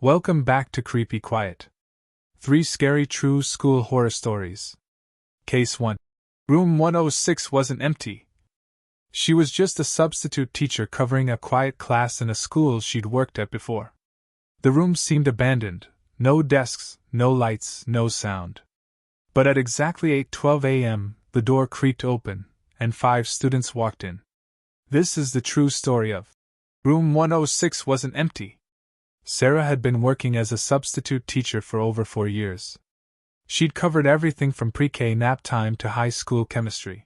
Welcome back to Creepy Quiet. 3 Scary True School Horror Stories. Case 1. Room 106 wasn't empty. She was just a substitute teacher covering a quiet class in a school she'd worked at before. The room seemed abandoned, no desks, no lights, no sound. But at exactly 8:12 a.m., the door creaked open, and 5 students walked in. This is the true story of Room 106 wasn't empty. Sarah had been working as a substitute teacher for over 4 years. She'd covered everything from pre-K nap time to high school chemistry.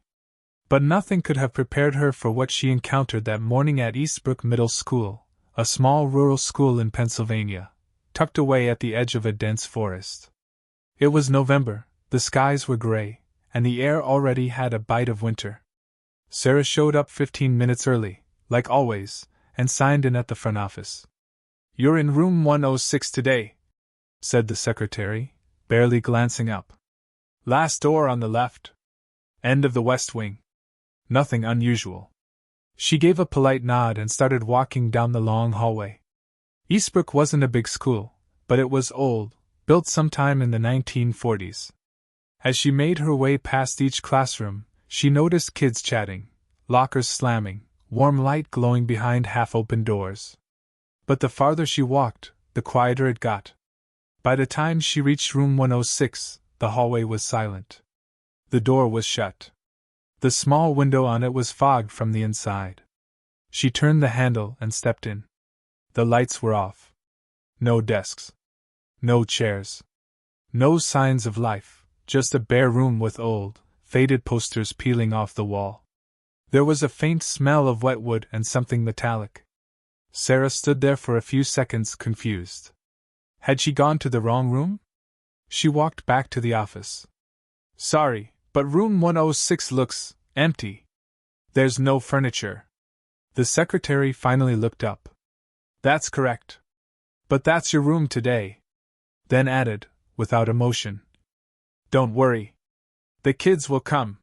But nothing could have prepared her for what she encountered that morning at Eastbrook Middle School, a small rural school in Pennsylvania, tucked away at the edge of a dense forest. It was November, the skies were gray, and the air already had a bite of winter. Sarah showed up 15 minutes early, like always, and signed in at the front office. "You're in room 106 today," said the secretary, barely glancing up. "Last door on the left. End of the west wing. Nothing unusual." She gave a polite nod and started walking down the long hallway. Eastbrook wasn't a big school, but it was old, built sometime in the 1940s. As she made her way past each classroom, she noticed kids chatting, lockers slamming, warm light glowing behind half-open doors. But the farther she walked, the quieter it got. By the time she reached room 106, the hallway was silent. The door was shut. The small window on it was fogged from the inside. She turned the handle and stepped in. The lights were off. No desks. No chairs. No signs of life, just a bare room with old, faded posters peeling off the wall. There was a faint smell of wet wood and something metallic. Sarah stood there for a few seconds, confused. Had she gone to the wrong room? She walked back to the office. "Sorry, but room 106 looks empty. There's no furniture." The secretary finally looked up. "That's correct. But that's your room today." Then added, without emotion, "Don't worry. The kids will come."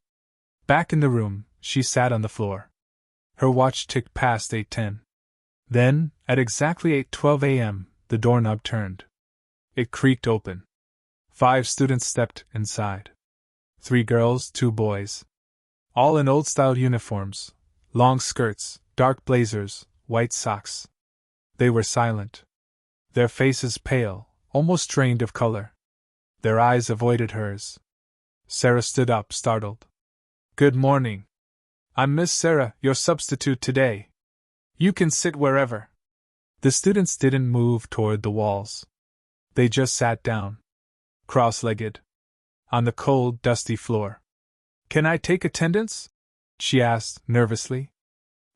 Back in the room, she sat on the floor. Her watch ticked past 8:10. Then, at exactly 8:12 a.m., the doorknob turned. It creaked open. 5 students stepped inside. 3 girls, 2 boys. All in old-style uniforms, long skirts, dark blazers, white socks. They were silent. Their faces pale, almost drained of color. Their eyes avoided hers. Sarah stood up, startled. "Good morning. I'm Miss Sarah, your substitute today. You can sit wherever." The students didn't move toward the walls. They just sat down, cross-legged, on the cold, dusty floor. "Can I take attendance?" she asked, nervously.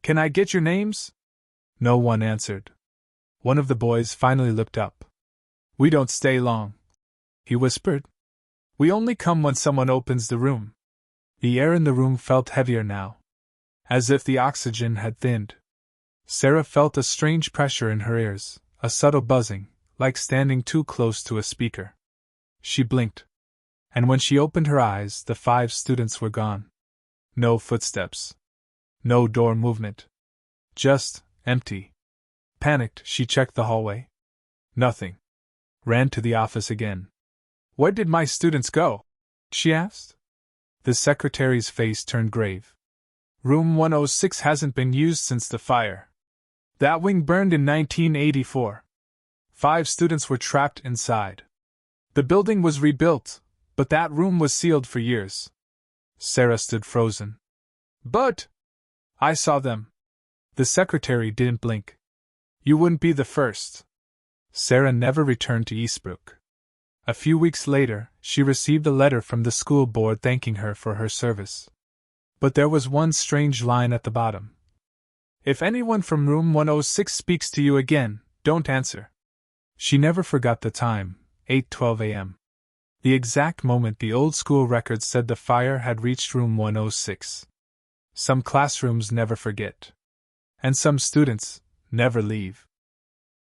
"Can I get your names?" No one answered. One of the boys finally looked up. "We don't stay long," he whispered. "We only come when someone opens the room." The air in the room felt heavier now, as if the oxygen had thinned. Sarah felt a strange pressure in her ears, a subtle buzzing, like standing too close to a speaker. She blinked. And when she opened her eyes, the 5 students were gone. No footsteps. No door movement. Just empty. Panicked, she checked the hallway. Nothing. Ran to the office again. "Where did my students go?" she asked. The secretary's face turned grave. "Room 106 hasn't been used since the fire. That wing burned in 1984. 5 students were trapped inside. The building was rebuilt, but that room was sealed for years." Sarah stood frozen. "But I saw them." The secretary didn't blink. "You wouldn't be the first." Sarah never returned to Eastbrook. A few weeks later, she received a letter from the school board thanking her for her service. But there was one strange line at the bottom. "If anyone from room 106 speaks to you again, don't answer." She never forgot the time, 8:12 a.m. The exact moment the old school records said the fire had reached room 106. Some classrooms never forget. And some students never leave.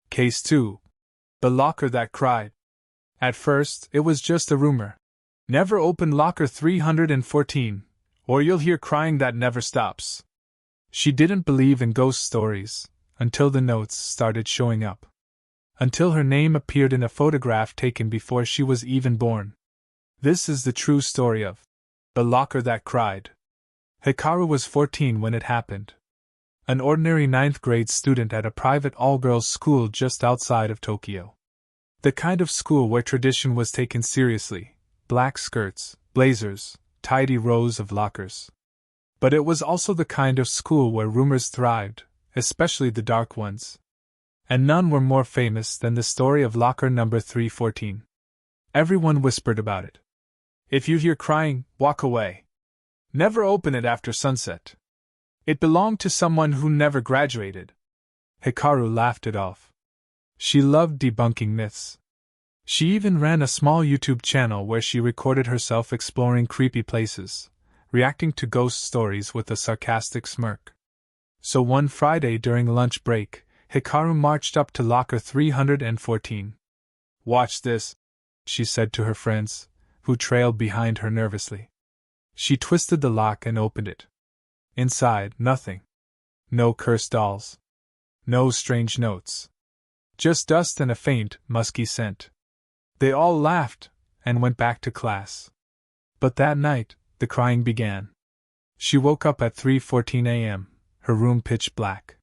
Case 2. The locker that cried. At first, it was just a rumor. "Never open locker 314, or you'll hear crying that never stops." She didn't believe in ghost stories, until the notes started showing up. until her name appeared in a photograph taken before she was even born. This is the true story of the locker that cried. Hikaru was 14 when it happened. An ordinary ninth-grade student at a private all-girls school just outside of Tokyo. The kind of school where tradition was taken seriously, black skirts, blazers, tidy rows of lockers. But it was also the kind of school where rumors thrived, especially the dark ones. And none were more famous than the story of locker number 314. Everyone whispered about it. If you hear crying, walk away. Never open it after sunset. It belonged to someone who never graduated. Hikaru laughed it off. She loved debunking myths. She even ran a small YouTube channel where she recorded herself exploring creepy places, reacting to ghost stories with a sarcastic smirk. So one Friday during lunch break, Hikaru marched up to locker 314. "Watch this," she said to her friends, who trailed behind her nervously. She twisted the lock and opened it. Inside, nothing. No cursed dolls. No strange notes. Just dust and a faint, musky scent. They all laughed and went back to class. But that night, the crying began. She woke up at 3:14 a.m., her room pitch black.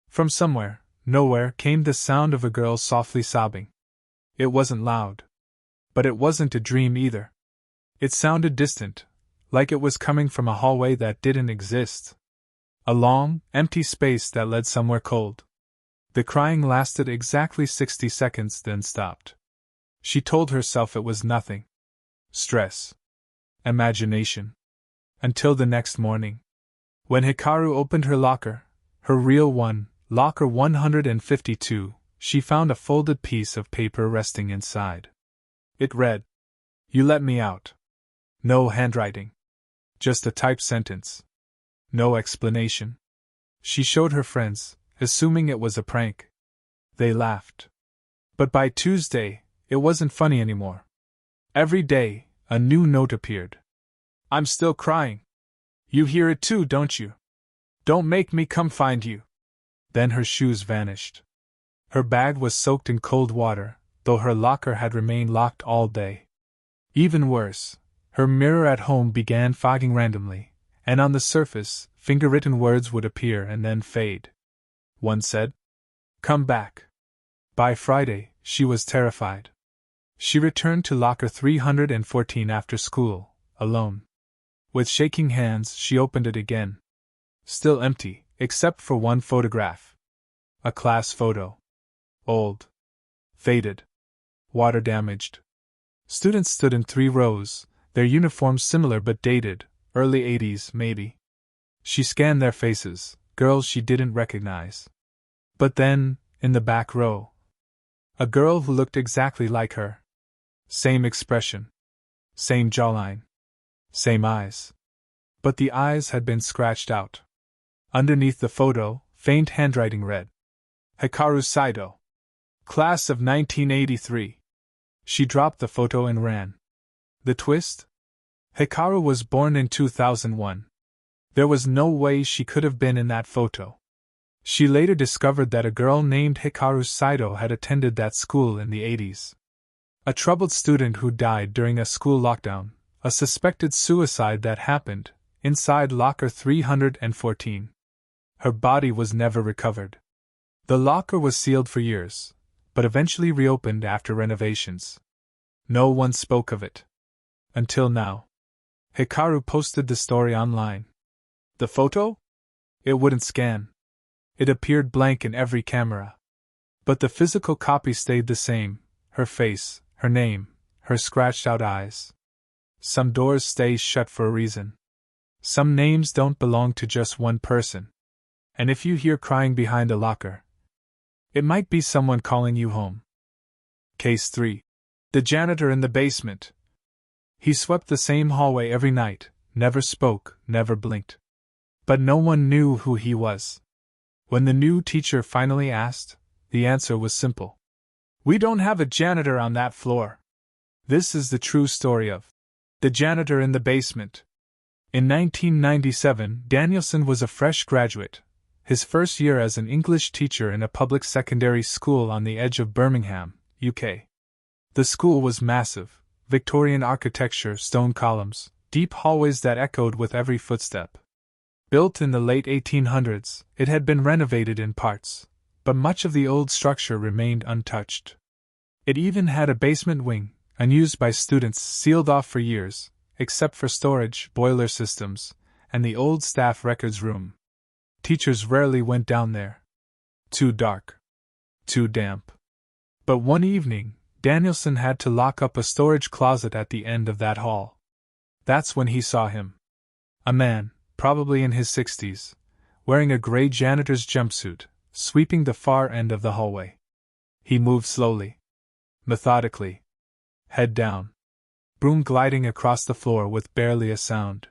From somewhere, nowhere, came the sound of a girl softly sobbing. It wasn't loud. But it wasn't a dream either. It sounded distant, like it was coming from a hallway that didn't exist. A long, empty space that led somewhere cold. The crying lasted exactly 60 seconds, then stopped. She told herself it was nothing. Stress. Imagination. Until the next morning. When Hikaru opened her locker, her real one, locker 152, she found a folded piece of paper resting inside. It read, "You let me out." No handwriting. Just a typed sentence. No explanation. She showed her friends, assuming it was a prank. They laughed. But by Tuesday, it wasn't funny anymore. Every day, a new note appeared. "I'm still crying. You hear it too, don't you? Don't make me come find you." Then her shoes vanished. Her bag was soaked in cold water, though her locker had remained locked all day. Even worse, her mirror at home began fogging randomly, and on the surface, finger-written words would appear and then fade. One said, "Come back." By Friday, she was terrified. She returned to locker 314 after school, alone. With shaking hands, she opened it again. Still empty, except for one photograph. A class photo. Old. Faded. Water-damaged. Students stood in 3 rows, their uniforms similar but dated, early 80s maybe. She scanned their faces, girls she didn't recognize. But then, in the back row, a girl who looked exactly like her. Same expression. Same jawline. Same eyes. But the eyes had been scratched out. Underneath the photo, faint handwriting read, "Hikaru Saito. Class of 1983. She dropped the photo and ran. The twist? Hikaru was born in 2001. There was no way she could have been in that photo. She later discovered that a girl named Hikaru Saito had attended that school in the 80s. A troubled student who died during a school lockdown, a suspected suicide that happened inside locker 314. Her body was never recovered. The locker was sealed for years, but eventually reopened after renovations. No one spoke of it. Until now. Hikaru posted the story online. The photo? It wouldn't scan. It appeared blank in every camera. But the physical copy stayed the same, her face, her name, her scratched-out eyes. Some doors stay shut for a reason. Some names don't belong to just one person. And if you hear crying behind a locker, it might be someone calling you home. Case 3. The janitor in the basement. He swept the same hallway every night, never spoke, never blinked. But no one knew who he was. When the new teacher finally asked, the answer was simple. "We don't have a janitor on that floor." This is the true story of the janitor in the basement. In 1997, Danielson was a fresh graduate, His first year as an English teacher in a public secondary school on the edge of Birmingham, UK. The school was massive, Victorian architecture, stone columns, deep hallways that echoed with every footstep. Built in the late 1800s, it had been renovated in parts, but much of the old structure remained untouched. It even had a basement wing, unused by students, sealed off for years, except for storage, boiler systems, and the old staff records room. Teachers rarely went down there. Too dark. Too damp. But one evening, Danielson had to lock up a storage closet at the end of that hall. That's when he saw him. A man, probably in his 60s, wearing a gray janitor's jumpsuit, sweeping the far end of the hallway. He moved slowly, methodically, head down, broom gliding across the floor with barely a sound.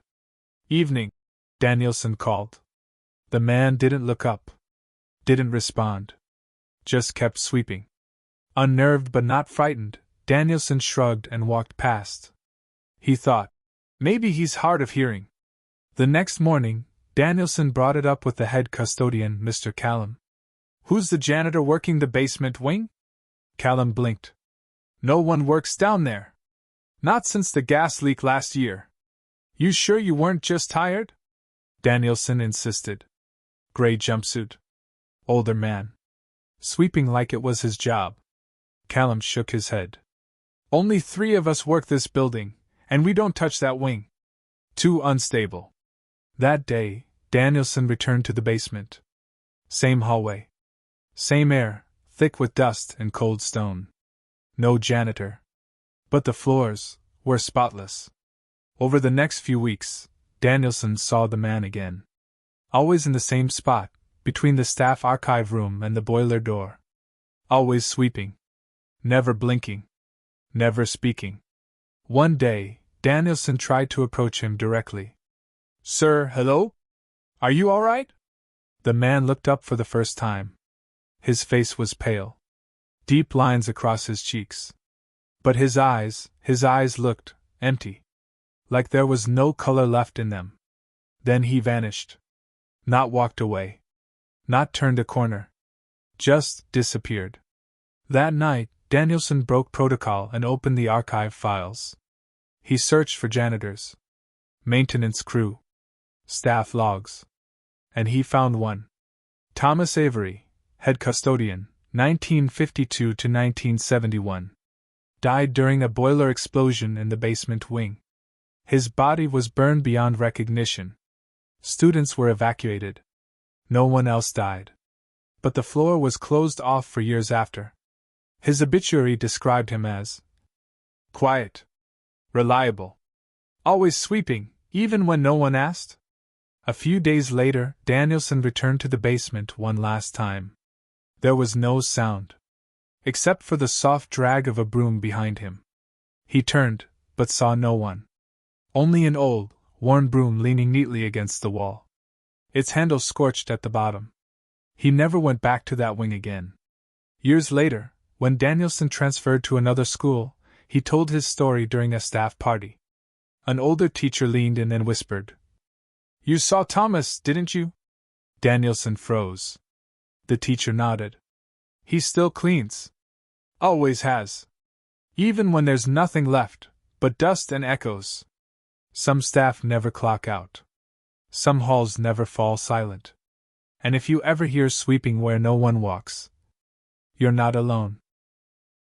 "Evening," Danielson called. The man didn't look up, didn't respond, just kept sweeping. Unnerved but not frightened, Danielson shrugged and walked past. He thought, maybe he's hard of hearing. The next morning, Danielson brought it up with the head custodian, Mr. Callum. "Who's the janitor working the basement wing?" Callum blinked. "No one works down there. Not since the gas leak last year." "You sure you weren't just tired?" Danielson insisted. Gray jumpsuit. Older man. Sweeping like it was his job. Callum shook his head. "Only 3 of us work this building, and we don't touch that wing. Too unstable." That day, Danielson returned to the basement. Same hallway. Same air, thick with dust and cold stone. No janitor. But the floors were spotless. Over the next few weeks, Danielson saw the man again. Always in the same spot, between the staff archive room and the boiler door. Always sweeping. Never blinking. Never speaking. One day, Danielson tried to approach him directly. "Sir, hello? Are you all right?" The man looked up for the first time. His face was pale. Deep lines across his cheeks. But his eyes looked empty. Like there was no color left in them. Then he vanished. Not walked away. Not turned a corner. Just disappeared. That night, Danielson broke protocol and opened the archive files. He searched for janitors, maintenance crew, staff logs. And he found one. Thomas Avery, head custodian, 1952 to 1971. Died during a boiler explosion in the basement wing. His body was burned beyond recognition. Students were evacuated. No one else died. But the floor was closed off for years after. His obituary described him as quiet, reliable, always sweeping, even when no one asked. A few days later, Danielson returned to the basement one last time. There was no sound, except for the soft drag of a broom behind him. He turned, but saw no one. Only an old, worn broom leaning neatly against the wall. Its handle scorched at the bottom. He never went back to that wing again. Years later, when Danielson transferred to another school, he told his story during a staff party. An older teacher leaned in and whispered, "You saw Thomas, didn't you?" Danielson froze. The teacher nodded. "He still cleans. Always has. Even when there's nothing left but dust and echoes. Some staff never clock out. Some halls never fall silent. And if you ever hear sweeping where no one walks, you're not alone."